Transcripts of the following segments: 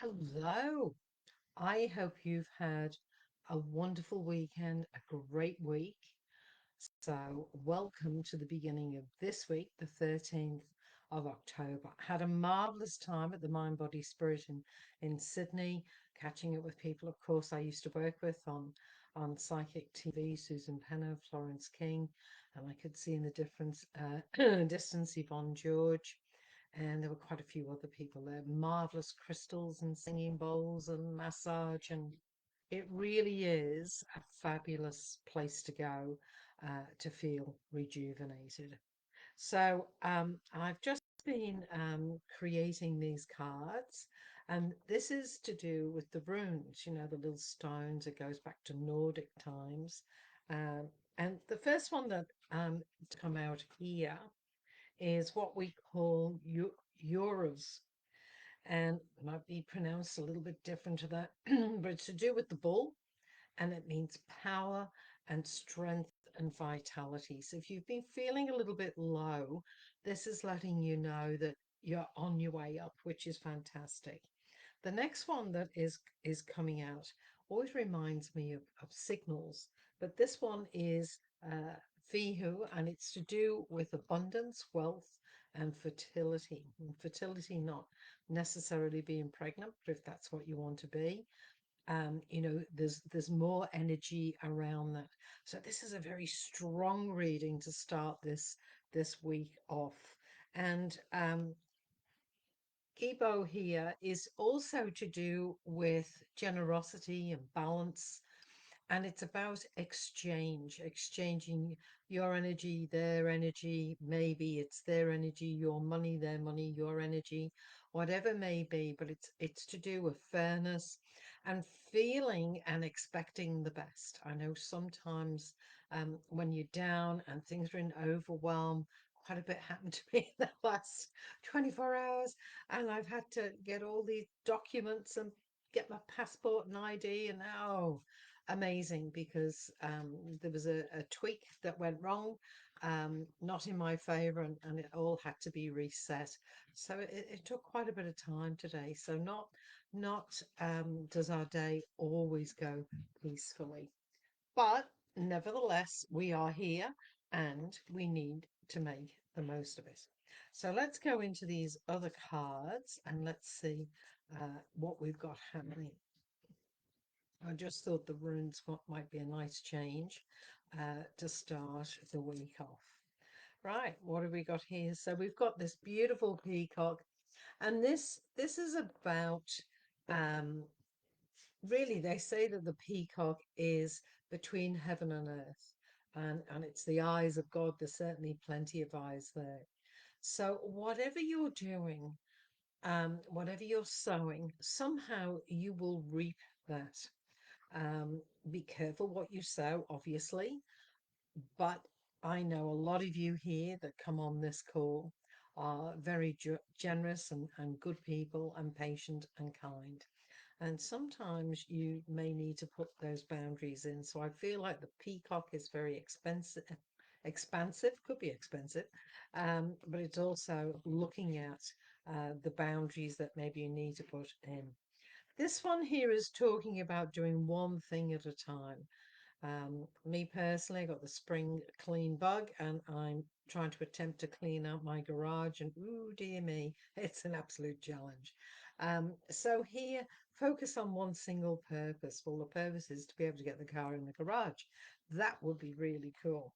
Hello. I hope you've had a wonderful weekend, a great week. So, welcome to the beginning of this week, the 13th of October. Had a marvelous time at the Mind Body Spirit in Sydney, catching up with people, of course, I used to work with on Psychic TV, Susan Penner, Florence King, and I could see in the difference distance Yvonne George. And there were quite a few other people there. Marvelous crystals and singing bowls and massage, and it really is a fabulous place to go to feel rejuvenated. So I've just been creating these cards, and this is to do with the runes, the little stones. It goes back to Nordic times. Um, and the first one that to come out here is what we call euros, and it might be pronounced a little bit different to that, but it's to do with the bull, and it means power and strength and vitality. So if you've been feeling a little bit low, this is letting you know that you're on your way up, which is fantastic. The next one that is coming out always reminds me of signals, but this one is Fihu, and it's to do with abundance, wealth, and fertility. And fertility not necessarily being pregnant, but if that's what you want to be, there's more energy around that. So this is a very strong reading to start this week off. And Kibo here is also to do with generosity and balance, and it's about exchanging your energy, their energy. Maybe it's their energy, your money, their money, your energy, whatever may be. But it's to do with fairness and feeling and expecting the best. I know sometimes when you're down and things are in overwhelm. Quite a bit happened to me in the last 24 hours, and I've had to get all these documents and get my passport and ID, and amazing, because there was a tweak that went wrong, not in my favor, and it all had to be reset. So it took quite a bit of time today. So not does our day always go peacefully, but nevertheless, we are here and we need to make the most of it. So let's go into these other cards and let's see what we've got happening. I just thought the runes might be a nice change to start the week off. Right, what have we got here? So we've got this beautiful peacock, and this is about um, really, they say that the peacock is between heaven and earth, and it's the eyes of God. There's certainly plenty of eyes there. So whatever you're doing, whatever you're sowing, somehow you will reap that. Be careful what you sow, obviously, but I know a lot of you here that come on this call are very generous and good people and patient and kind. And sometimes you may need to put those boundaries in. So I feel like the peacock is very expansive, could be expensive, but it's also looking at the boundaries that maybe you need to put in. This one here is talking about doing one thing at a time. Me personally, I got the spring clean bug, and I'm trying to attempt to clean out my garage, and ooh, dear me, it's an absolute challenge. So here, focus on one single purpose. Well, the purpose is to be able to get the car in the garage. That would be really cool.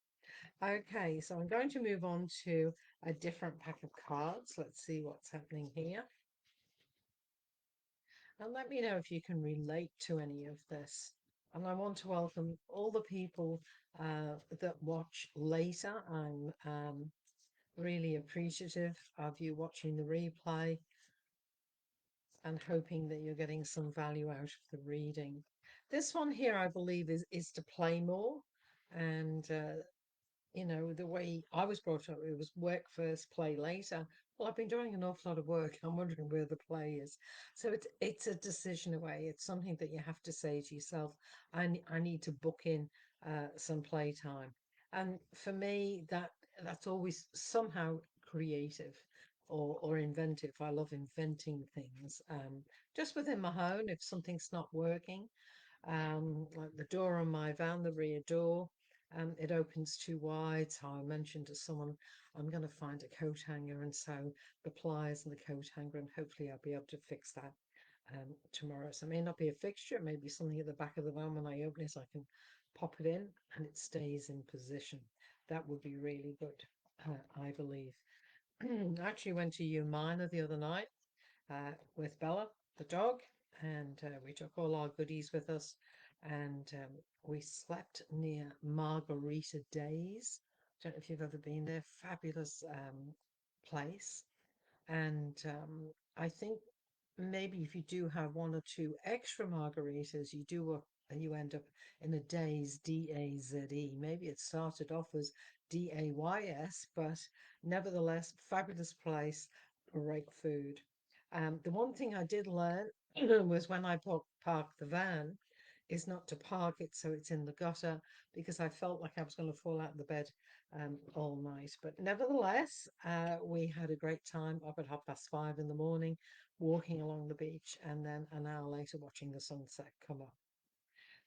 Okay, so I'm going to move on to a different pack of cards. Let's see what's happening here. And let me know if you can relate to any of this. And I want to welcome all the people that watch later. I'm really appreciative of you watching the replay and hoping that you're getting some value out of the reading. This one here, I believe, is to play more. And the way I was brought up, it was work first, play later. Well, I've been doing an awful lot of work. I'm wondering where the play is. So it's a decision away. It's something that you have to say to yourself, I need to book in some playtime. And for me, that's always somehow creative. or inventive. I love inventing things. Just within my home, if something's not working, like the door on my van, the rear door, it opens too wide. So I mentioned to someone, I'm going to find a coat hanger and sew the pliers in the coat hanger, and hopefully I'll be able to fix that tomorrow. So it may not be a fixture, it may be something at the back of the van. When I open it, I can pop it in and it stays in position. That would be really good, I believe. I actually went to U Minor the other night with Bella, the dog, and we took all our goodies with us, and we slept near Margarita Days. Don't know if you've ever been there. Fabulous place, and I think maybe if you do have one or two extra margaritas, you end up in a Days, Daze. Maybe it started off as Days, but nevertheless, fabulous place, great food. The one thing I did learn was when I parked the van, is not to park it so it's in the gutter because I felt like I was going to fall out of the bed all night. But nevertheless, we had a great time up at 5:30 in the morning, walking along the beach, and then an hour later watching the sunset come up.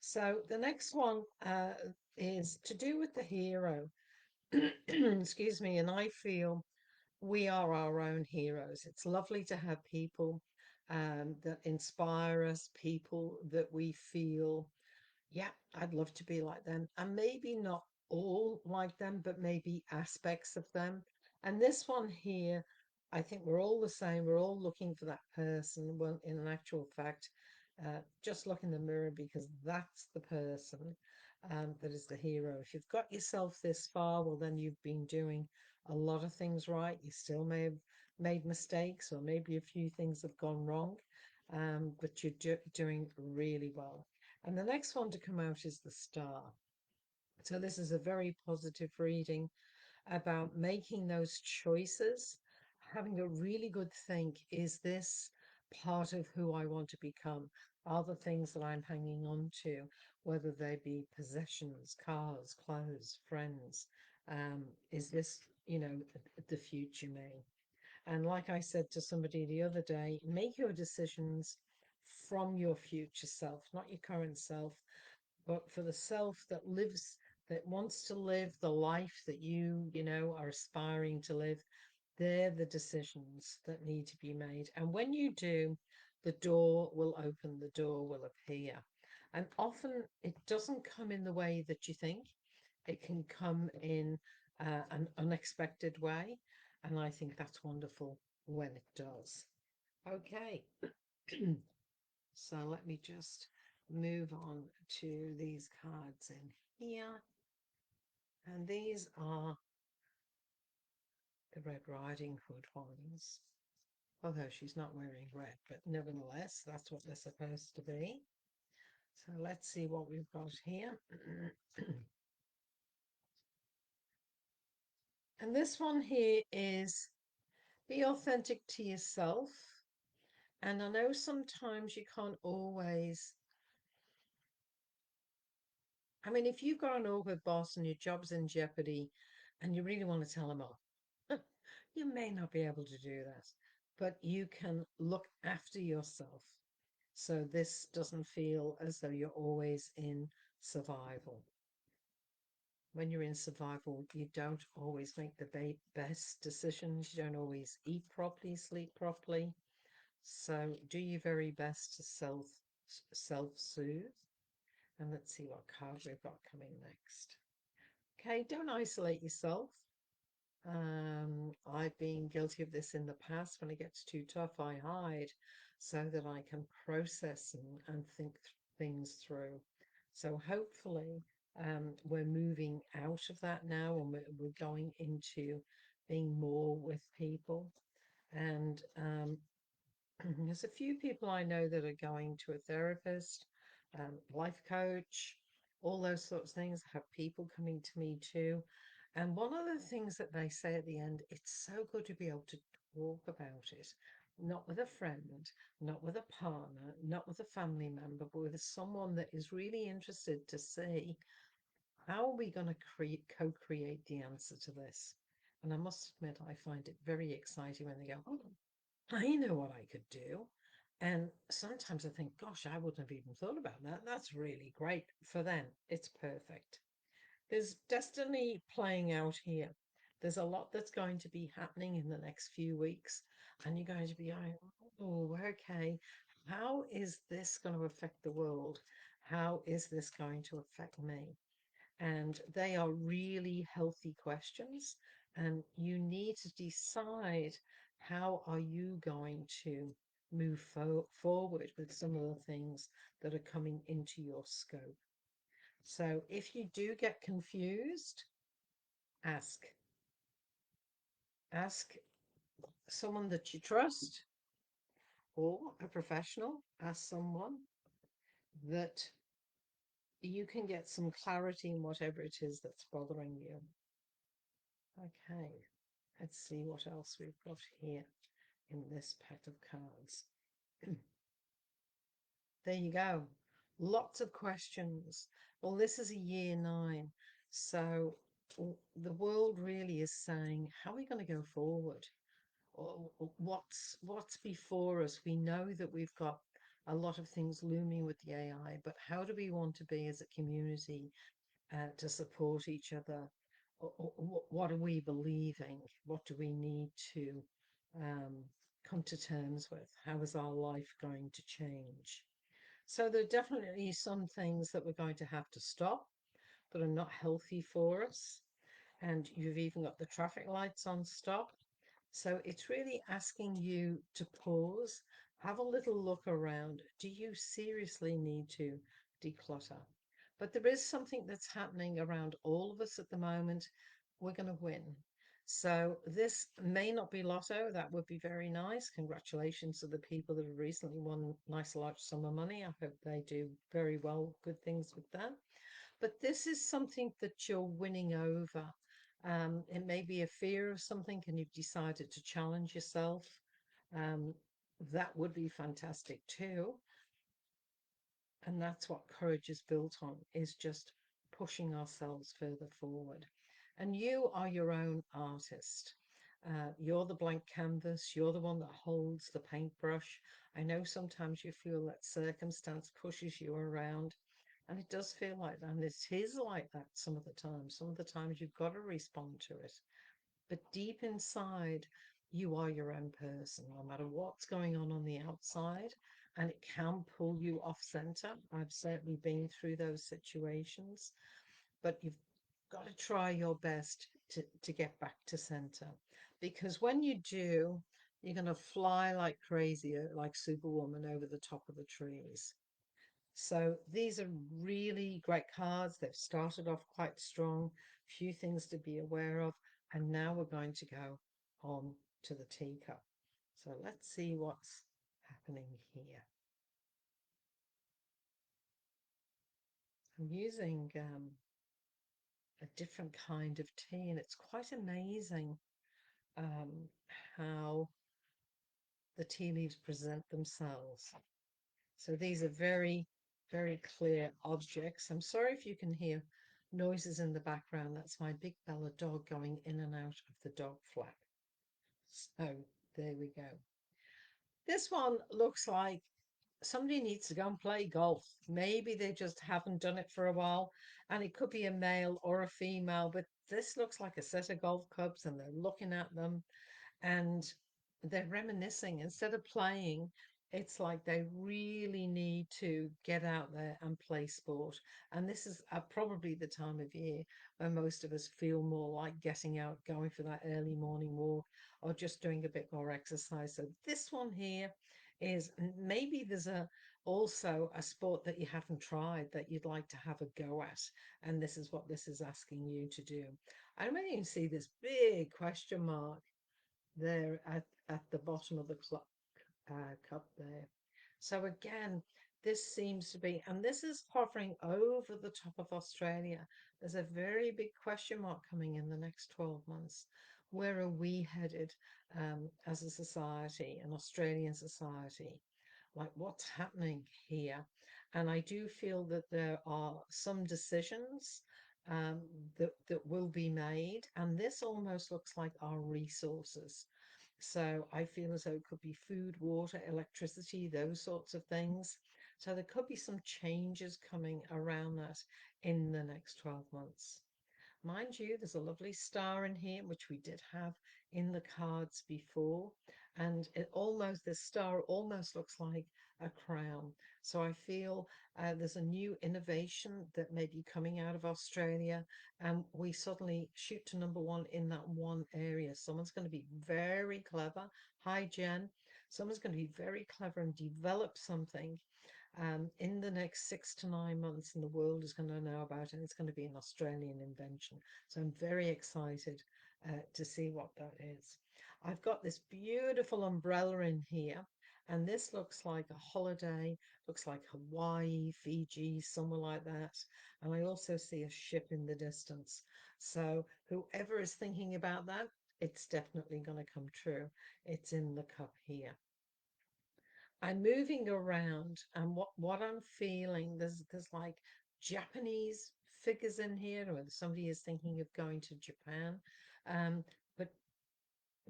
So the next one is to do with the hero. Excuse me, and I feel we are our own heroes. It's lovely to have people that inspire us, people that we feel, yeah, I'd love to be like them. And maybe not all like them, but maybe aspects of them. And this one here, I think we're all the same. We're all looking for that person. Well, in an actual fact, just look in the mirror because that's the person that is the hero. If you've got yourself this far, well, then you've been doing a lot of things right. You still may have made mistakes, or maybe a few things have gone wrong, but you're doing really well. And the next one to come out is the star. So this is a very positive reading about making those choices, having a really good think. Is this part of who I want to become? Are the things that I'm hanging on to, whether they be possessions, cars, clothes, friends, is this, the future me? And like I said to somebody the other day, make your decisions from your future self, not your current self, but for the self that lives, that wants to live the life that you are aspiring to live. They're the decisions that need to be made. And when you do, the door will open, the door will appear. And often it doesn't come in the way that you think, it can come in an unexpected way. And I think that's wonderful when it does. Okay. So let me just move on to these cards in here. And these are the Red Riding Hood ones. Although she's not wearing red, but nevertheless, that's what they're supposed to be. So let's see what we've got here. And this one here is be authentic to yourself. And I know sometimes you can't always, I mean, if you've got an awkward boss and your job's in jeopardy and you really want to tell them off, you may not be able to do that, but you can look after yourself. So this doesn't feel as though you're always in survival. When you're in survival, you don't always make the best decisions. You don't always eat properly, sleep properly. So do your very best to self-soothe. And let's see what card we've got coming next. Okay, don't isolate yourself. I've been guilty of this in the past. When it gets too tough, I hide so that I can process and think things through. So hopefully, we're moving out of that now, and we're going into being more with people. And there's a few people I know that are going to a therapist, life coach, all those sorts of things. I have people coming to me too. And one of the things that they say at the end, it's so good to be able to talk about it, not with a friend, not with a partner, not with a family member, but with someone that is really interested to see how are we going to co-create the answer to this. And I must admit, I find it very exciting when they go, oh, I know what I could do. And sometimes I think, gosh, I wouldn't have even thought about that. That's really great for them. It's perfect. There's destiny playing out here. There's a lot that's going to be happening in the next few weeks, and you're going to be going, oh, okay, how is this going to affect the world? How is this going to affect me? And they are really healthy questions, and you need to decide how are you going to move forward with some of the things that are coming into your scope. So if you do get confused, ask. Ask someone that you trust or a professional. Ask someone that you can get some clarity in whatever it is that's bothering you. Okay, let's see what else we've got here in this pack of cards. There you go. Lots of questions. Well, this is a year 9. So the world really is saying, how are we going to go forward? What's before us? We know that we've got a lot of things looming with the AI, but how do we want to be as a community to support each other? What are we believing? What do we need to um, come to terms with? How is our life going to change? So there are definitely some things that we're going to have to stop that are not healthy for us. And you've even got the traffic lights on stop. So it's really asking you to pause, have a little look around. Do you seriously need to declutter? But there is something that's happening around all of us at the moment. We're going to win. So this may not be lotto. That would be very nice. Congratulations to the people that have recently won nice large sum of money. I hope they do very well, good things with that. But this is something that you're winning over. It may be a fear of something, and you've decided to challenge yourself. Um, that would be fantastic too. And that's what courage is built on, is just pushing ourselves further forward. And you are your own artist. You're the blank canvas. You're the one that holds the paintbrush. I know sometimes you feel that circumstance pushes you around, and it does feel like that. And it is like that some of the times. Some of the times you've got to respond to it. But deep inside, you are your own person, no matter what's going on the outside. And it can pull you off center. I've certainly been through those situations, but you've got to try your best to get back to center. Because when you do, you're going to fly like crazy, like Superwoman over the top of the trees. So these are really great cards. They've started off quite strong, few things to be aware of, and now we're going to go on to the teacup. So let's see what's happening here. I'm using a different kind of tea, and it's quite amazing um, how the tea leaves present themselves. So these are very, very clear objects. I'm sorry if you can hear noises in the background. That's my big Bella dog going in and out of the dog flap. So there we go. This one looks like somebody needs to go and play golf. Maybe they just haven't done it for a while, and it could be a male or a female, but this looks like a set of golf clubs, and they're looking at them and they're reminiscing. Instead of playing, it's like they really need to get out there and play sport. And this is probably the time of year when most of us feel more like getting out, going for that early morning walk, or just doing a bit more exercise. So this one here is, maybe there's also a sport that you haven't tried that you'd like to have a go at, and this is what this is asking you to do. I may even see this big question mark there at the bottom of the cup there. So again, this seems to be, and this is hovering over the top of Australia. There's a very big question mark coming in the next 12 months. Where are we headed as a society, an Australian society? Like, what's happening here? And I do feel that there are some decisions um, that will be made. And this almost looks like our resources. So I feel as though it could be food, water, electricity, those sorts of things. So there could be some changes coming around that in the next 12 months. Mind you, there's a lovely star in here, which we did have in the cards before. And this star almost looks like a crown. So I feel there's a new innovation that may be coming out of Australia. And we suddenly shoot to number one in that one area. Someone's going to be very clever. Hi, Jen. Someone's going to be very clever and develop something in the next 6 to 9 months, and the world is going to know about it. And it's going to be an Australian invention. So I'm very excited to see what that is. I've got this beautiful umbrella in here, and this looks like a holiday, looks like Hawaii, Fiji, somewhere like that. And I also see a ship in the distance. So whoever is thinking about that, it's definitely going to come true. It's in the cup here. I'm moving around, and what I'm feeling, there's like Japanese figures in here, or somebody is thinking of going to Japan. But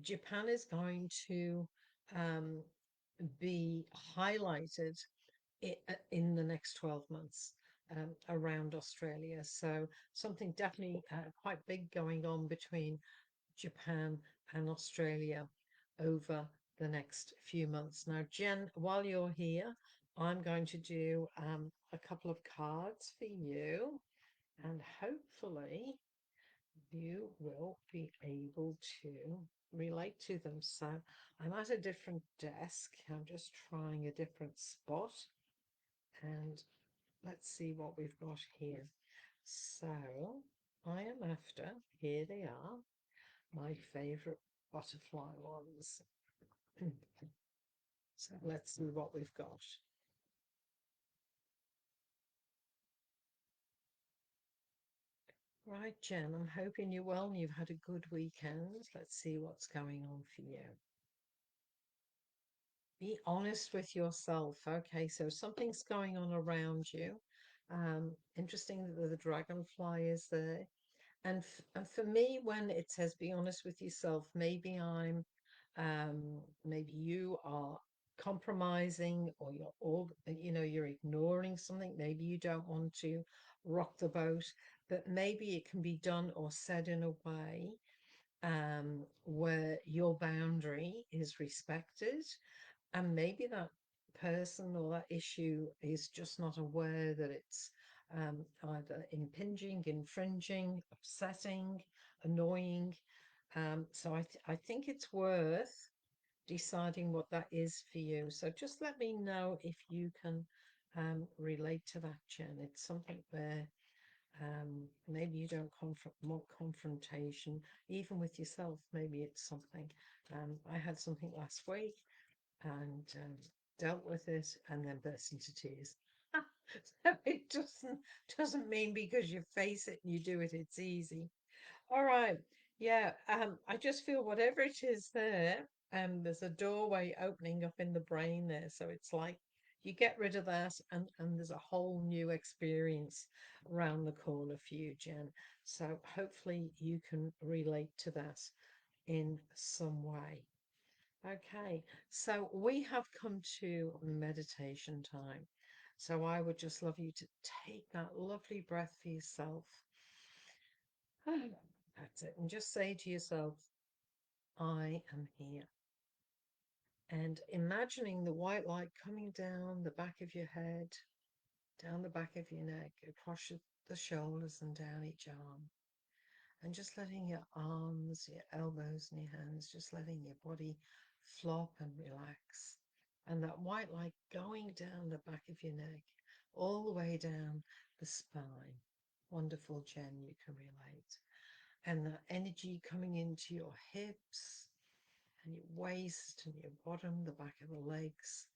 Japan is going to um, be highlighted in the next 12 months around Australia. So something definitely quite big going on between Japan and Australia over the next few months. Now, Jen, while you're here, I'm going to do a couple of cards for you, and hopefully you will be able to relate to them. So I'm at a different desk. I'm just trying a different spot, and let's see what we've got here. So I am after, here they are, my favorite butterfly ones. So let's see what we've got. Right, Jen, I'm hoping you're well and you've had a good weekend. Let's see what's going on for you. Be honest with yourself. Okay, so something's going on around you. Interesting that the dragonfly is there. And for me, when it says be honest with yourself, maybe you are compromising, or you're ignoring something. Maybe you don't want to rock the boat, but maybe it can be done or said in a way where your boundary is respected, and maybe that person or that issue is just not aware that it's either impinging, infringing, upsetting, annoying. So I think it's worth deciding what that is for you. So just let me know if you can relate to that, Jen. It's something where maybe you don't want confrontation, even with yourself. Maybe it's something. I had something last week and dealt with it and then burst into tears. So it doesn't mean because you face it and you do it, it's easy. All right. Yeah, I just feel whatever it is there, there's a doorway opening up in the brain there. So it's like you get rid of that and there's a whole new experience around the corner for you, Jen. So hopefully you can relate to that in some way. Okay, so we have come to meditation time. So I would just love you to take that lovely breath for yourself. That's it. And just say to yourself, I am here. And imagining the white light coming down the back of your head, down the back of your neck, across the shoulders and down each arm. And just letting your arms, your elbows, and your hands, just letting your body flop and relax. And that white light going down the back of your neck, all the way down the spine. Wonderful, Jen, you can relate. And the energy coming into your hips and your waist and your bottom, the back of the legs,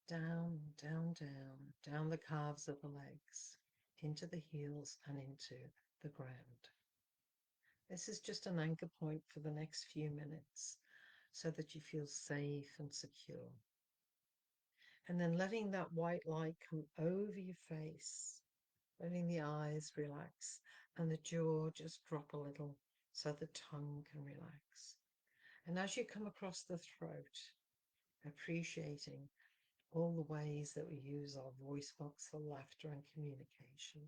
down, down, down, down the calves of the legs, into the heels and into the ground. This is just an anchor point for the next few minutes so that you feel safe and secure. And then letting that white light come over your face, letting the eyes relax and the jaw just drop a little so the tongue can relax. And as you come across the throat, appreciating all the ways that we use our voice box for laughter and communication.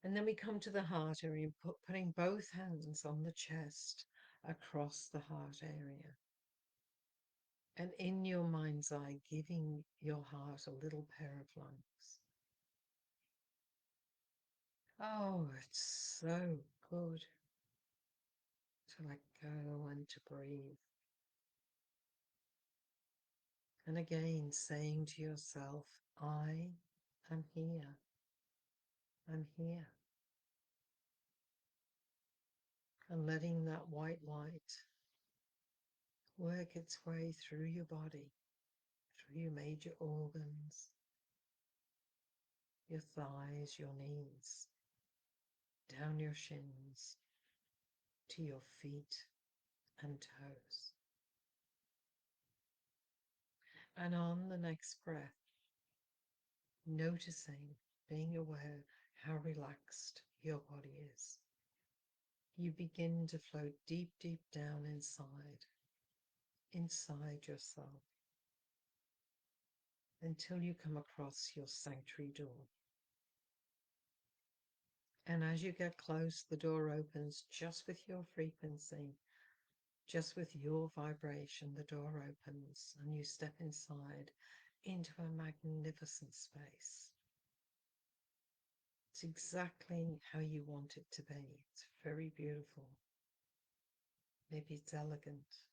And then we come to the heart area, putting both hands on the chest across the heart area. And in your mind's eye, giving your heart a little pair of lungs. Oh, it's so good to let go and to breathe. And again, saying to yourself, I am here. I'm here. And letting that white light work its way through your body, through your major organs, your thighs, your knees, down your shins, to your feet and toes. And on the next breath, noticing, being aware how relaxed your body is. You begin to float deep, deep down inside yourself, until you come across your sanctuary door. And as you get close, the door opens just with your frequency, just with your vibration. The door opens and you step inside into a magnificent space. It's exactly how you want it to be. It's very beautiful. Maybe it's elegant,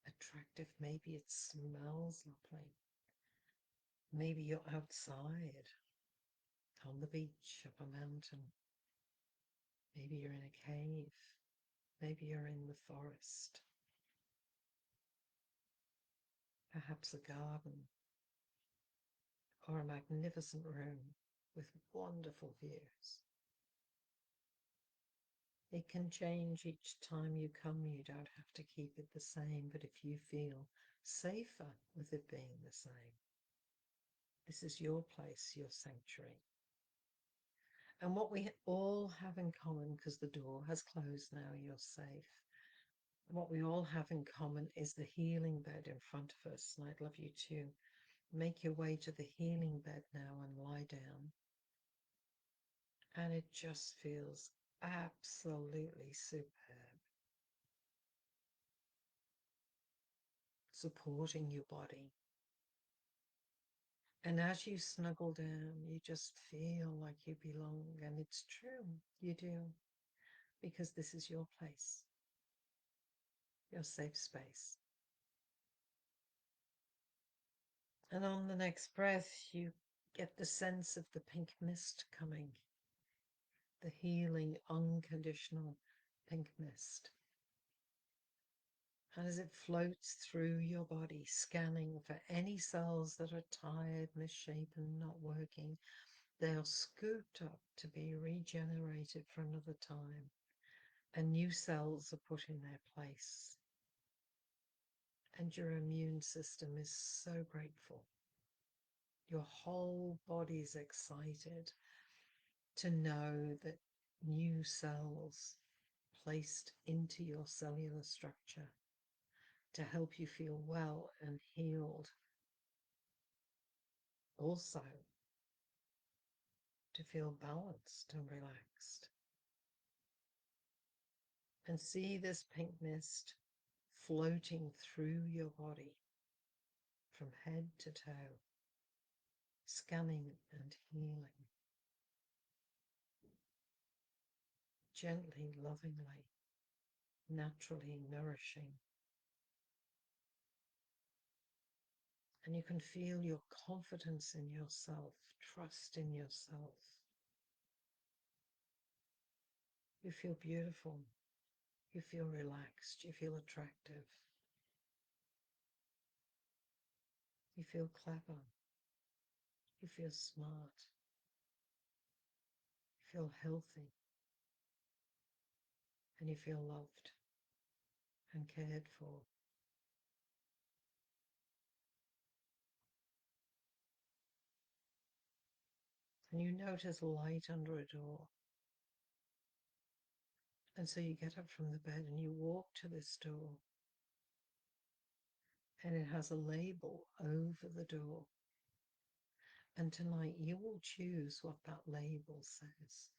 attractive. Maybe it smells lovely. Maybe you're outside on the beach, up a mountain. Maybe you're in a cave. Maybe you're in the forest. Perhaps a garden or a magnificent room with wonderful views. It can change each time you come. You don't have to keep it the same, but if you feel safer with it being the same, this is your place, your sanctuary. And what we all have in common, because the door has closed now, you're safe. What we all have in common is the healing bed in front of us. And I'd love you to make your way to the healing bed now and lie down. And it just feels absolutely superb. Supporting your body. And as you snuggle down, you just feel like you belong. And it's true, you do, because this is your place, your safe space. And on the next breath, you get the sense of the pink mist coming, the healing, unconditional pink mist. And as it floats through your body, scanning for any cells that are tired, misshapen, not working, they are scooped up to be regenerated for another time, and new cells are put in their place. And your immune system is so grateful. Your whole body is excited to know that new cells placed into your cellular structure to help you feel well and healed. Also, to feel balanced and relaxed. And see this pink mist floating through your body from head to toe, scanning and healing. Gently, lovingly, naturally nourishing. And you can feel your confidence in yourself, trust in yourself. You feel beautiful. You feel relaxed. You feel attractive. You feel clever. You feel smart. You feel healthy. And you feel loved and cared for. and you notice light under a door. And so you get up from the bed and you walk to this door, and it has a label over the door. And tonight you will choose what that label says.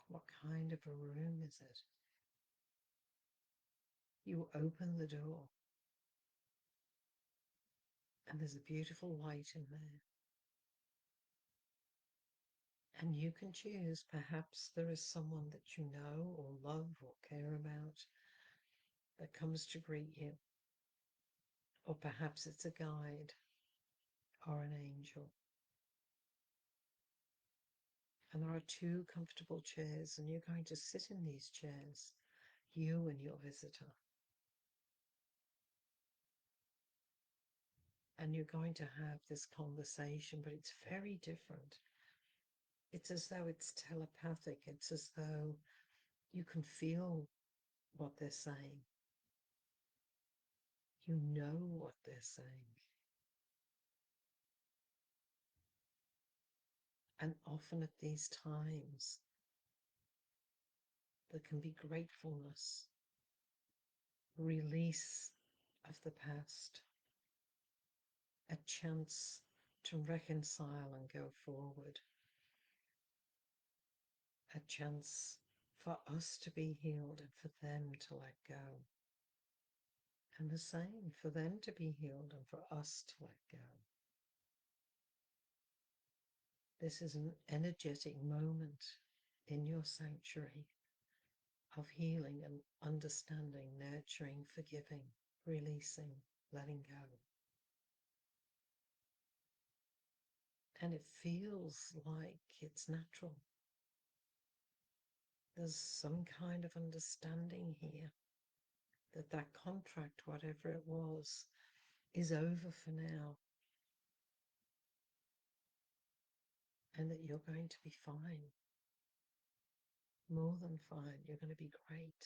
What kind of a room is it? You open the door, and there's a beautiful light in there. And you can choose, perhaps there is someone that you know or love or care about that comes to greet you. Or perhaps it's a guide or an angel. And there are two comfortable chairs, and you're going to sit in these chairs, you and your visitor. And you're going to have this conversation, but it's very different. It's as though it's telepathic. It's as though you can feel what they're saying. You know what they're saying. And often at these times, there can be gratefulness, release of the past, a chance to reconcile and go forward, a chance for us to be healed and for them to let go. And the same for them to be healed and for us to let go. This is an energetic moment in your sanctuary of healing and understanding, nurturing, forgiving, releasing, letting go. And it feels like it's natural. There's some kind of understanding here that that contract, whatever it was, is over for now, and that you're going to be fine, more than fine. You're going to be great.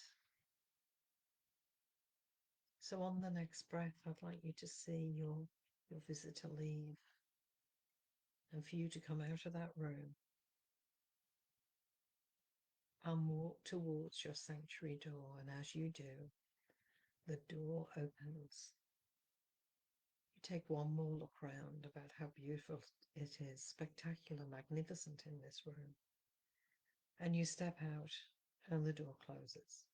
So on the next breath, I'd like you to see your visitor leave, and for you to come out of that room and walk towards your sanctuary door. And as you do, the door opens. You take one more look round about how beautiful it is, spectacular, magnificent in this room. And you step out and the door closes.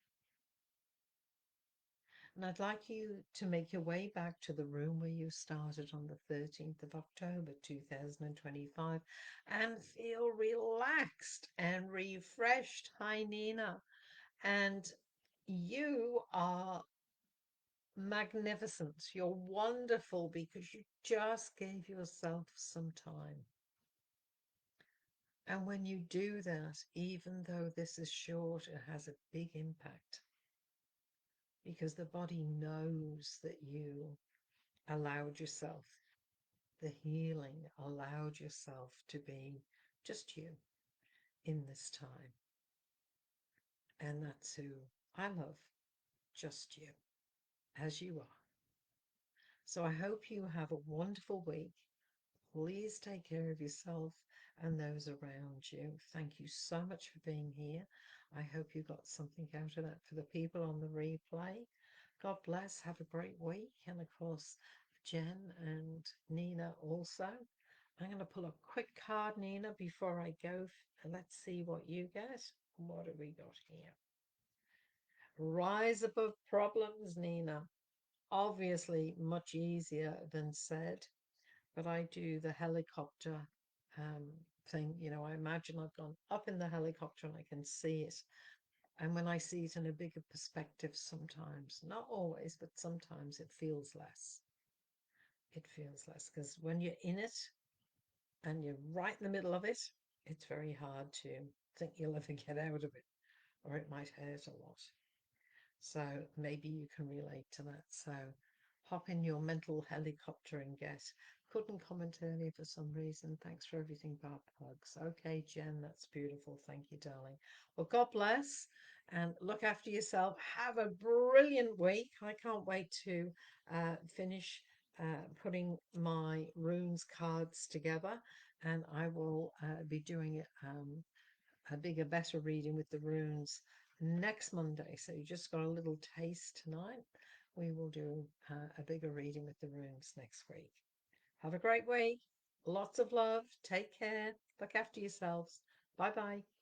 And I'd like you to make your way back to the room where you started on the 13th of October 2025 and feel relaxed and refreshed. Hi, Nina. And you are magnificent. You're wonderful because you just gave yourself some time. And when you do that, even though this is short, it has a big impact because the body knows that you allowed yourself the healing, allowed yourself to be just you in this time. And that's who I love, just you, as you are. So I hope you have a wonderful week. Please take care of yourself and those around you. Thank you so much for being here. I hope you got something out of that for the people on the replay. God bless. Have a great week. And of course, Jen and Nina also. I'm going to pull a quick card, Nina, before I go. Let's see what you get. What have we got here? Rise above problems, Nina. Obviously, much easier than said, but I do the helicopter thing. You know, I imagine I've gone up in the helicopter and I can see it. And when I see it in a bigger perspective, sometimes, not always, but sometimes it feels less. It feels less because when you're in it and you're right in the middle of it, it's very hard to think you'll ever get out of it, or it might hurt a lot. So maybe you can relate to that. So hop in your mental helicopter and get. Couldn't comment earlier for some reason. Thanks for everything, Bob Hugs. Okay, Jen, that's beautiful. Thank you, darling. Well, God bless and look after yourself. Have a brilliant week. I can't wait to finish putting my runes cards together. and I will be doing a bigger, better reading with the runes next Monday. So you just got a little taste tonight. We will do a bigger reading with the runes next week. Have a great week. Lots of love. Take care. Look after yourselves. Bye bye.